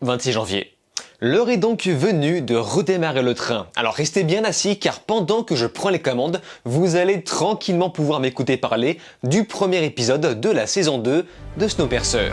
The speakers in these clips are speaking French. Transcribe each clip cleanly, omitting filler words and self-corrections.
26 janvier. L'heure est donc venue de redémarrer le train. Alors restez bien assis car pendant que je prends les commandes, vous allez tranquillement pouvoir m'écouter parler du premier épisode de la saison 2 de Snowpiercer.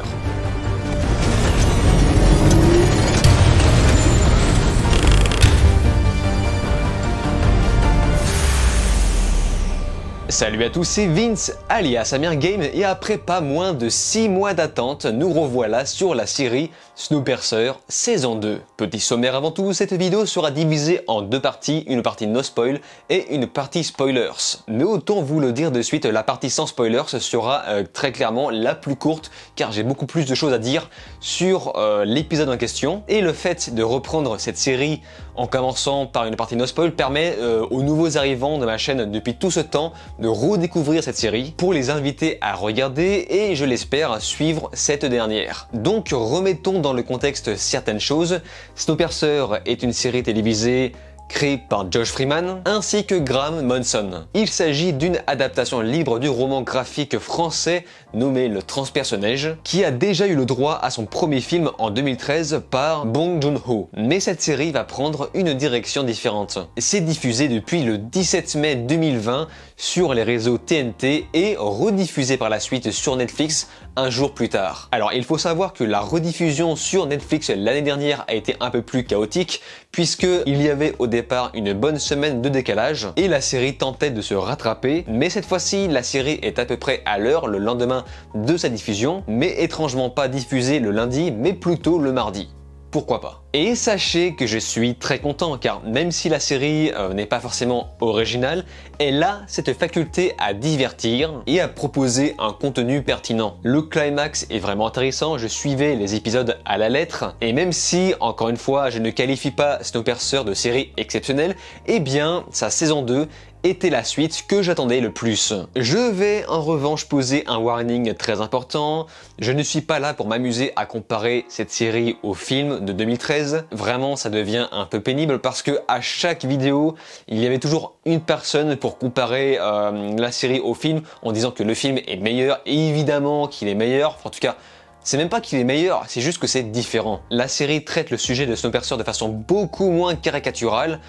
Salut à tous, c'est Vince alias Amir Game et après pas moins de 6 mois d'attente, nous revoilà sur la série Snowpiercer saison 2. Petit sommaire avant tout, cette vidéo sera divisée en deux parties, une partie no spoil et une partie spoilers. Mais autant vous le dire de suite, la partie sans spoilers sera très clairement la plus courte car j'ai beaucoup plus de choses à dire sur l'épisode en question. Et le fait de reprendre cette série en commençant par une partie no spoil permet aux nouveaux arrivants de ma chaîne depuis tout ce temps de redécouvrir cette série pour les inviter à regarder et je l'espère à suivre cette dernière. Donc remettons dans le contexte certaines choses. Snowpiercer est une série télévisée créé par Josh Freeman ainsi que Graham Monson. Il s'agit d'une adaptation libre du roman graphique français nommé Le Transperce-Neige, qui a déjà eu le droit à son premier film en 2013 par Bong Joon-ho. Mais cette série va prendre une direction différente. C'est diffusé depuis le 17 mai 2020 sur les réseaux TNT et rediffusé par la suite sur Netflix un jour plus tard. Alors il faut savoir que la rediffusion sur Netflix l'année dernière a été un peu plus chaotique puisque il y avait au départ une bonne semaine de décalage et la série tentait de se rattraper, mais cette fois-ci la série est à peu près à l'heure le lendemain de sa diffusion, mais étrangement pas diffusée le lundi mais plutôt le mardi. Pourquoi pas? Et sachez que je suis très content car même si la série n'est pas forcément originale, elle a cette faculté à divertir et à proposer un contenu pertinent. Le climax est vraiment intéressant, je suivais les épisodes à la lettre et même si, encore une fois, je ne qualifie pas Snowpiercer de série exceptionnelle, eh bien sa saison 2 était la suite que j'attendais le plus. Je vais en revanche poser un warning très important, je ne suis pas là pour m'amuser à comparer cette série au film de 2013, vraiment ça devient un peu pénible parce que à chaque vidéo, il y avait toujours une personne pour comparer la série au film en disant que le film est meilleur, et évidemment qu'il est meilleur, enfin, en tout cas, c'est même pas qu'il est meilleur, c'est juste que c'est différent. La série traite le sujet de Snowpiercer de façon beaucoup moins caricaturale,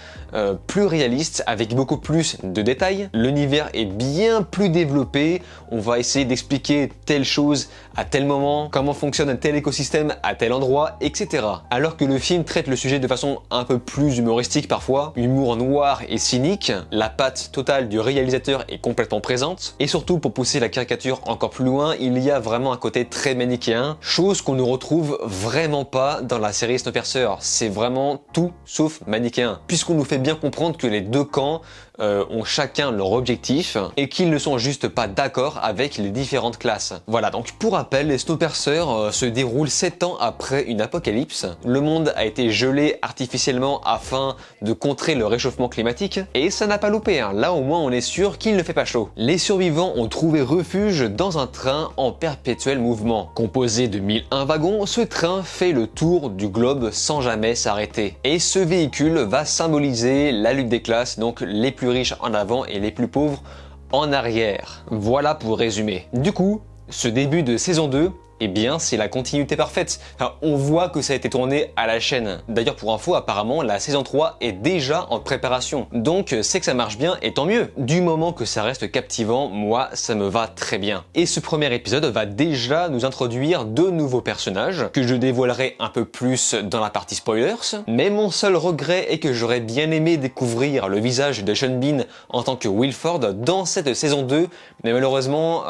plus réaliste, avec beaucoup plus de détails. L'univers est bien plus développé, on va essayer d'expliquer telle chose à tel moment, comment fonctionne tel écosystème à tel endroit, etc. Alors que le film traite le sujet de façon un peu plus humoristique parfois, humour noir et cynique, la patte totale du réalisateur est complètement présente, et surtout pour pousser la caricature encore plus loin, il y a vraiment un côté très manichéen, chose qu'on ne retrouve vraiment pas dans la série Snowpiercer. C'est vraiment tout sauf manichéen, puisqu'on nous fait bien comprendre que les deux camps ont chacun leur objectif et qu'ils ne sont juste pas d'accord avec les différentes classes. Voilà, donc pour rappel, Snowpiercer se déroule 7 ans après une apocalypse. Le monde a été gelé artificiellement afin de contrer le réchauffement climatique et ça n'a pas loupé, hein. Là au moins on est sûr qu'il ne fait pas chaud. Les survivants ont trouvé refuge dans un train en perpétuel mouvement. Composé de 1001 wagons, ce train fait le tour du globe sans jamais s'arrêter. Et ce véhicule va symboliser la lutte des classes, donc les plus riches en avant et les plus pauvres en arrière. Voilà pour résumer. Du coup, ce début de saison 2, eh bien c'est la continuité parfaite. Enfin, on voit que ça a été tourné à la chaîne. D'ailleurs pour info, apparemment la saison 3 est déjà en préparation. Donc c'est que ça marche bien et tant mieux. Du moment que ça reste captivant, moi ça me va très bien. Et ce premier épisode va déjà nous introduire deux nouveaux personnages que je dévoilerai un peu plus dans la partie spoilers. Mais mon seul regret est que j'aurais bien aimé découvrir le visage de Sean Bean en tant que Wilford dans cette saison 2. Mais malheureusement,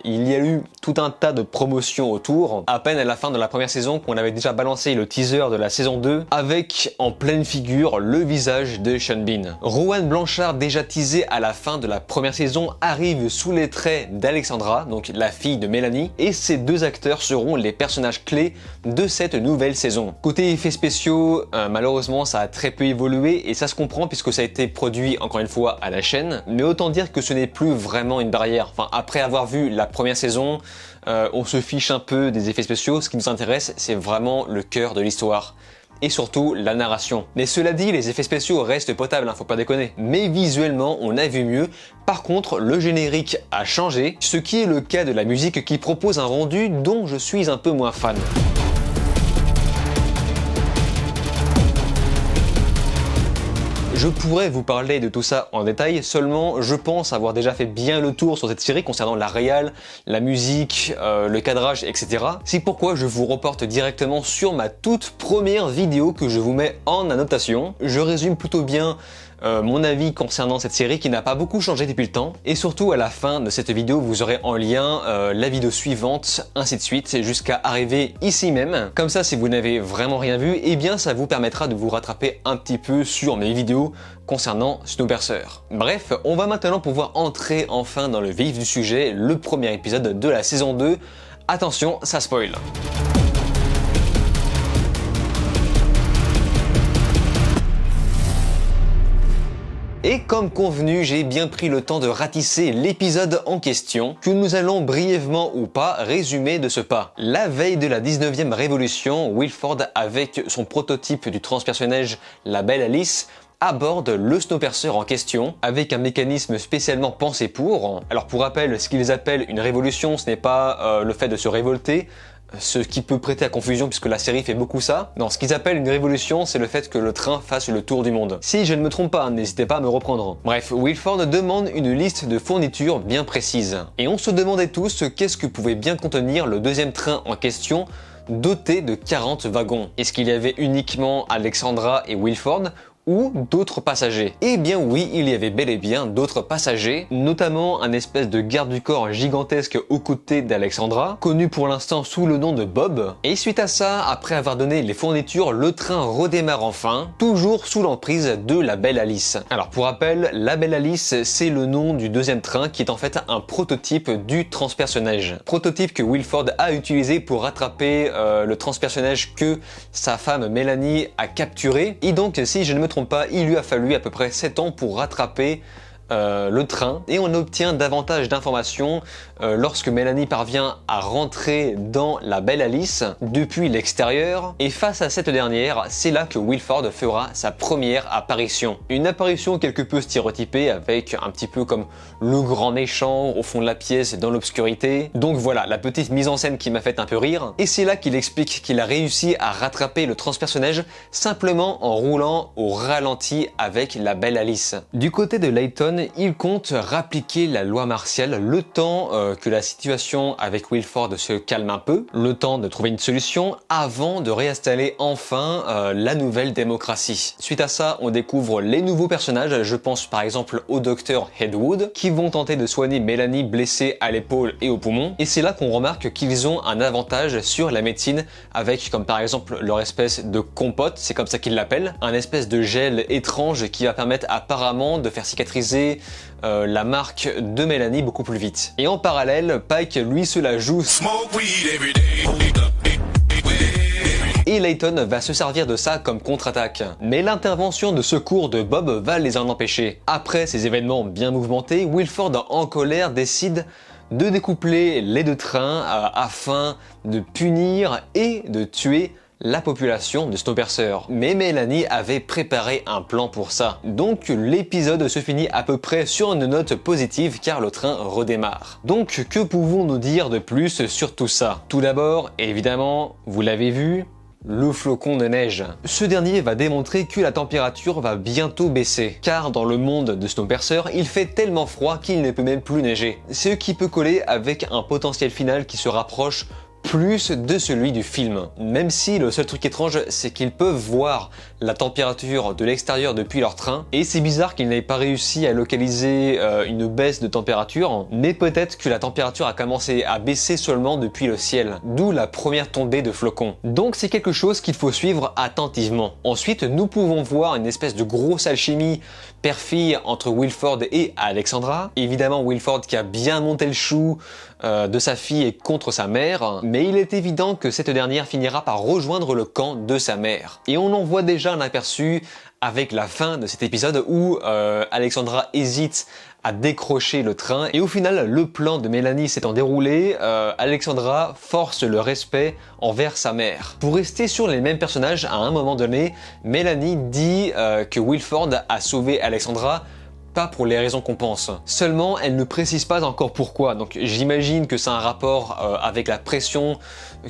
il y a eu tout un tas de promotions autour, à peine à la fin de la première saison qu'on avait déjà balancé le teaser de la saison 2 avec en pleine figure le visage de Sean Bean. Rowan Blanchard, déjà teasé à la fin de la première saison, arrive sous les traits d'Alexandra, donc la fille de Mélanie, et ces deux acteurs seront les personnages clés de cette nouvelle saison. Côté effets spéciaux, malheureusement ça a très peu évolué et ça se comprend puisque ça a été produit encore une fois à la chaîne, mais autant dire que ce n'est plus vraiment une barrière. Enfin, après avoir vu la première saison, on se fiche un peu des effets spéciaux, ce qui nous intéresse c'est vraiment le cœur de l'histoire. Et surtout la narration. Mais cela dit, les effets spéciaux restent potables, hein, faut pas déconner. Mais visuellement, on a vu mieux. Par contre, le générique a changé, ce qui est le cas de la musique qui propose un rendu dont je suis un peu moins fan. Je pourrais vous parler de tout ça en détail, seulement je pense avoir déjà fait bien le tour sur cette série concernant la réal, la musique, le cadrage, etc. C'est pourquoi je vous reporte directement sur ma toute première vidéo que je vous mets en annotation. Je résume plutôt bien mon avis concernant cette série qui n'a pas beaucoup changé depuis le temps, et surtout à la fin de cette vidéo vous aurez en lien la vidéo suivante, ainsi de suite, jusqu'à arriver ici même. Comme ça, si vous n'avez vraiment rien vu, eh bien ça vous permettra de vous rattraper un petit peu sur mes vidéos concernant Snowpiercer. Bref, on va maintenant pouvoir entrer enfin dans le vif du sujet, le premier épisode de la saison 2. Attention, ça spoil. Et comme convenu, j'ai bien pris le temps de ratisser l'épisode en question, que nous allons brièvement ou pas résumer de ce pas. La veille de la 19e révolution, Wilford, avec son prototype du transpersonnage, la belle Alice, aborde le Snowpiercer en question avec un mécanisme spécialement pensé pour. Alors pour rappel, ce qu'ils appellent une révolution, ce n'est pas le fait de se révolter, ce qui peut prêter à confusion puisque la série fait beaucoup ça. Non, ce qu'ils appellent une révolution, c'est le fait que le train fasse le tour du monde. Si je ne me trompe pas, n'hésitez pas à me reprendre. Bref, Wilford demande une liste de fournitures bien précise. Et on se demandait tous qu'est-ce que pouvait bien contenir le deuxième train en question, doté de 40 wagons. Est-ce qu'il y avait uniquement Alexandra et Wilford ou d'autres passagers? Eh bien oui, il y avait bel et bien d'autres passagers, notamment un espèce de garde du corps gigantesque aux côtés d'Alexandra, connu pour l'instant sous le nom de Bob. Et suite à ça, après avoir donné les fournitures, le train redémarre enfin, toujours sous l'emprise de la belle Alice. Alors pour rappel, la belle Alice, c'est le nom du deuxième train qui est en fait un prototype du transpersonnage. Prototype que Wilford a utilisé pour rattraper le transpersonnage que sa femme Mélanie a capturé. Et donc si je ne me trompe pas, il lui a fallu à peu près 7 ans pour rattraper le train, et on obtient davantage d'informations lorsque Mélanie parvient à rentrer dans la belle Alice depuis l'extérieur, et face à cette dernière, c'est là que Wilford fera sa première apparition. Une apparition quelque peu stéréotypée avec un petit peu comme le grand méchant au fond de la pièce dans l'obscurité. Donc voilà, la petite mise en scène qui m'a fait un peu rire, et c'est là qu'il explique qu'il a réussi à rattraper le transpersonnage simplement en roulant au ralenti avec la belle Alice. Du côté de Layton, il compte rappliquer la loi martiale le temps que la situation avec Wilford se calme un peu, le temps de trouver une solution avant de réinstaller enfin la nouvelle démocratie. Suite à ça, on découvre les nouveaux personnages, je pense par exemple au docteur Hedwood, qui vont tenter de soigner Mélanie blessée à l'épaule et au poumon, et c'est là qu'on remarque qu'ils ont un avantage sur la médecine avec comme par exemple leur espèce de compote, c'est comme ça qu'ils l'appellent, un espèce de gel étrange qui va permettre apparemment de faire cicatriser la marque de Mélanie beaucoup plus vite. Et en parallèle, Pike lui se la joue et Layton va se servir de ça comme contre-attaque. Mais l'intervention de secours de Bob va les en empêcher. Après ces événements bien mouvementés, Wilford en colère décide de découpler les deux trains afin de punir et de tuer la population de Snowpiercer. Mais Mélanie avait préparé un plan pour ça. Donc l'épisode se finit à peu près sur une note positive car le train redémarre. Donc que pouvons-nous dire de plus sur tout ça? Tout d'abord, évidemment, vous l'avez vu, le flocon de neige. Ce dernier va démontrer que la température va bientôt baisser, car dans le monde de Snowpiercer, il fait tellement froid qu'il ne peut même plus neiger. Ce qui peut coller avec un potentiel final qui se rapproche plus de celui du film. Même si le seul truc étrange, c'est qu'ils peuvent voir la température de l'extérieur depuis leur train, et c'est bizarre qu'ils n'aient pas réussi à localiser une baisse de température, mais peut-être que la température a commencé à baisser seulement depuis le ciel, d'où la première tombée de flocons. Donc c'est quelque chose qu'il faut suivre attentivement. Ensuite, nous pouvons voir une espèce de grosse alchimie père-fille entre Wilford et Alexandra. Évidemment, Wilford qui a bien monté le chou de sa fille et contre sa mère, mais il est évident que cette dernière finira par rejoindre le camp de sa mère. Et on en voit déjà un aperçu avec la fin de cet épisode où Alexandra hésite à décrocher le train, et au final le plan de Mélanie s'étant déroulé, Alexandra force le respect envers sa mère. Pour rester sur les mêmes personnages, à un moment donné, Mélanie dit que Wilford a sauvé Alexandra pas pour les raisons qu'on pense. Seulement, elle ne précise pas encore pourquoi, donc j'imagine que c'est un rapport avec la pression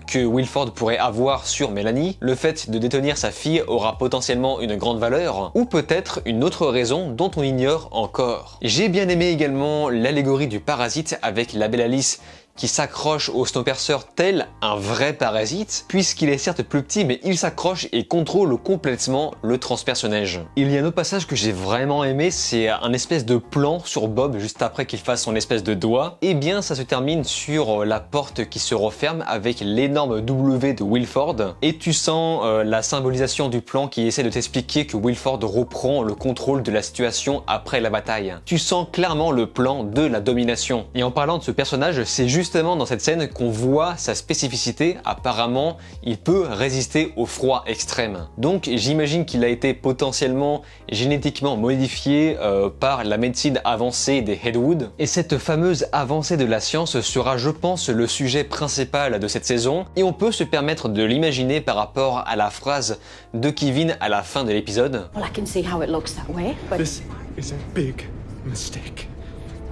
que Wilford pourrait avoir sur Mélanie, le fait de détenir sa fille aura potentiellement une grande valeur, ou peut-être une autre raison dont on ignore encore. J'ai bien aimé également l'allégorie du parasite avec la belle Alice qui s'accroche au Snowpiercer tel un vrai parasite, puisqu'il est certes plus petit mais il s'accroche et contrôle complètement le transpersonnage. Il y a un autre passage que j'ai vraiment aimé, c'est un espèce de plan sur Bob juste après qu'il fasse son espèce de doigt. Et bien ça se termine sur la porte qui se referme avec l'énorme W de Wilford, et tu sens la symbolisation du plan qui essaie de t'expliquer que Wilford reprend le contrôle de la situation après la bataille. Tu sens clairement le plan de la domination. Et en parlant de ce personnage, c'est justement dans cette scène qu'on voit sa spécificité. Apparemment, il peut résister au froid extrême. Donc j'imagine qu'il a été potentiellement génétiquement modifié par la médecine avancée des Headwood. Et cette fameuse avancée de la science sera, je pense, le sujet principal de cette saison. Et on peut se permettre de l'imaginer par rapport à la phrase de Kevin à la fin de l'épisode. Well, I can see how it looks that way, but This is a big mistake.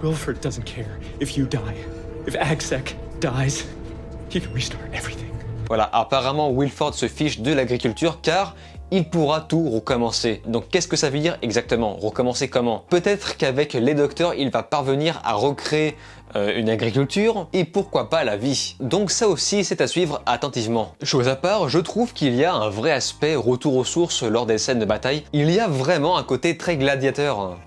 Wilford doesn't care if you die. If Agsec dies, he can restart everything. Voilà, apparemment Wilford se fiche de l'agriculture car il pourra tout recommencer. Donc qu'est-ce que ça veut dire exactement? Recommencer comment? Peut-être qu'avec les docteurs, il va parvenir à recréer une agriculture et pourquoi pas la vie. Donc ça aussi, c'est à suivre attentivement. Chose à part, je trouve qu'il y a un vrai aspect retour aux sources lors des scènes de bataille. Il y a vraiment un côté très gladiateur.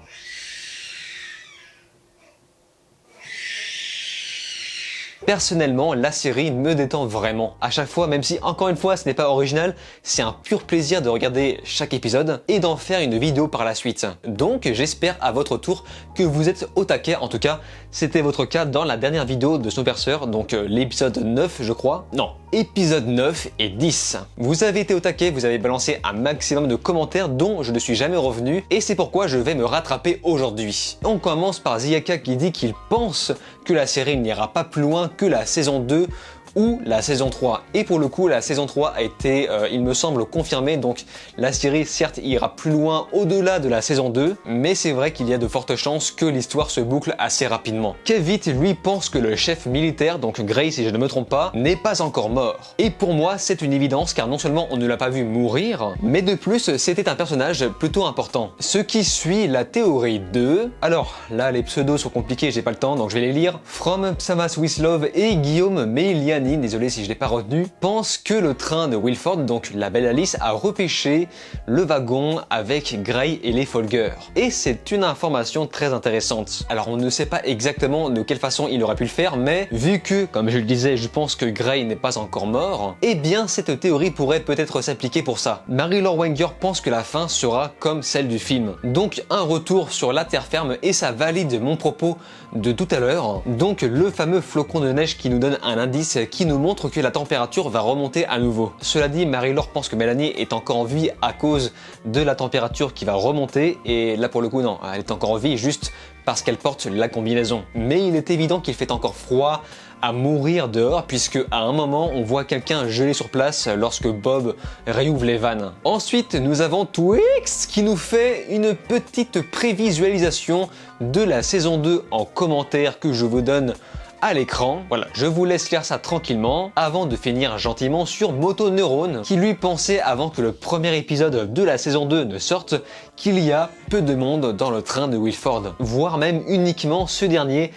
Personnellement, la série me détend vraiment. À chaque fois, même si encore une fois ce n'est pas original, c'est un pur plaisir de regarder chaque épisode et d'en faire une vidéo par la suite. Donc j'espère à votre tour que vous êtes au taquet. En tout cas, c'était votre cas dans la dernière vidéo de Snowpiercer, donc l'épisode 9 je crois. Non, épisode 9 et 10. Vous avez été au taquet, vous avez balancé un maximum de commentaires dont je ne suis jamais revenu et c'est pourquoi je vais me rattraper aujourd'hui. On commence par Ziyaka qui dit qu'il pense que la série n'ira pas plus loin que la saison 2 ou la saison 3. Et pour le coup, la saison 3 a été, il me semble, confirmée. Donc la série, certes, ira plus loin au-delà de la saison 2, mais c'est vrai qu'il y a de fortes chances que l'histoire se boucle assez rapidement. Kevin, lui, pense que le chef militaire, donc Gray, si je ne me trompe pas, n'est pas encore mort. Et pour moi, c'est une évidence, car non seulement on ne l'a pas vu mourir, mais de plus, c'était un personnage plutôt important. Ce qui suit la théorie de... Alors, là, les pseudos sont compliqués, j'ai pas le temps, donc je vais les lire. From Psamas Wislov et Guillaume Meiliani, désolé si je l'ai pas retenu, pense que le train de Wilford, donc la belle Alice, a repêché le wagon avec Gray et les Folger. Et c'est une information très intéressante. Alors on ne sait pas exactement de quelle façon il aurait pu le faire, mais vu que, comme je le disais, je pense que Gray n'est pas encore mort, eh bien cette théorie pourrait peut-être s'appliquer pour ça. Mary-Laure Wenger pense que la fin sera comme celle du film. Donc un retour sur la terre ferme et ça valide mon propos de tout à l'heure. Donc le fameux flocon de neige qui nous donne un indice qui nous montre que la température va remonter à nouveau. Cela dit, Mary-Laure pense que Mélanie est encore en vie à cause de la température qui va remonter et là pour le coup non, elle est encore en vie juste parce qu'elle porte la combinaison. Mais il est évident qu'il fait encore froid à mourir dehors puisque à un moment on voit quelqu'un gelé sur place lorsque Bob réouvre les vannes. Ensuite nous avons Twix qui nous fait une petite prévisualisation de la saison 2 en commentaire que je vous donne à l'écran. Voilà, je vous laisse lire ça tranquillement avant de finir gentiment sur Motoneurone qui lui pensait avant que le premier épisode de la saison 2 ne sorte qu'il y a peu de monde dans le train de Wilford, voire même uniquement ce dernier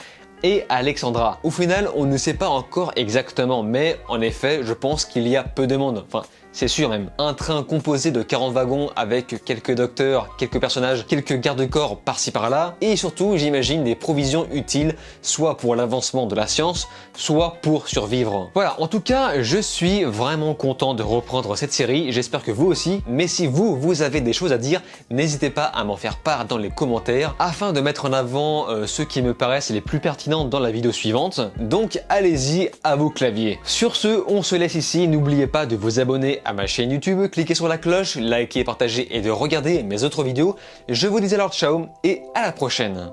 et Alexandra. Au final, on ne sait pas encore exactement, mais en effet, je pense qu'il y a peu de monde. Enfin, c'est sûr même. Un train composé de 40 wagons avec quelques docteurs, quelques personnages, quelques garde-corps par-ci par-là, et surtout, j'imagine, des provisions utiles, soit pour l'avancement de la science, soit pour survivre. Voilà, en tout cas, je suis vraiment content de reprendre cette série, j'espère que vous aussi, mais si vous avez des choses à dire, n'hésitez pas à m'en faire part dans les commentaires, afin de mettre en avant ceux qui me paraissent les plus pertinents dans la vidéo suivante. Donc allez-y à vos claviers. Sur ce, on se laisse ici, n'oubliez pas de vous abonner à ma chaîne YouTube, cliquez sur la cloche, likez, partagez et de regarder mes autres vidéos. Je vous dis alors ciao et à la prochaine.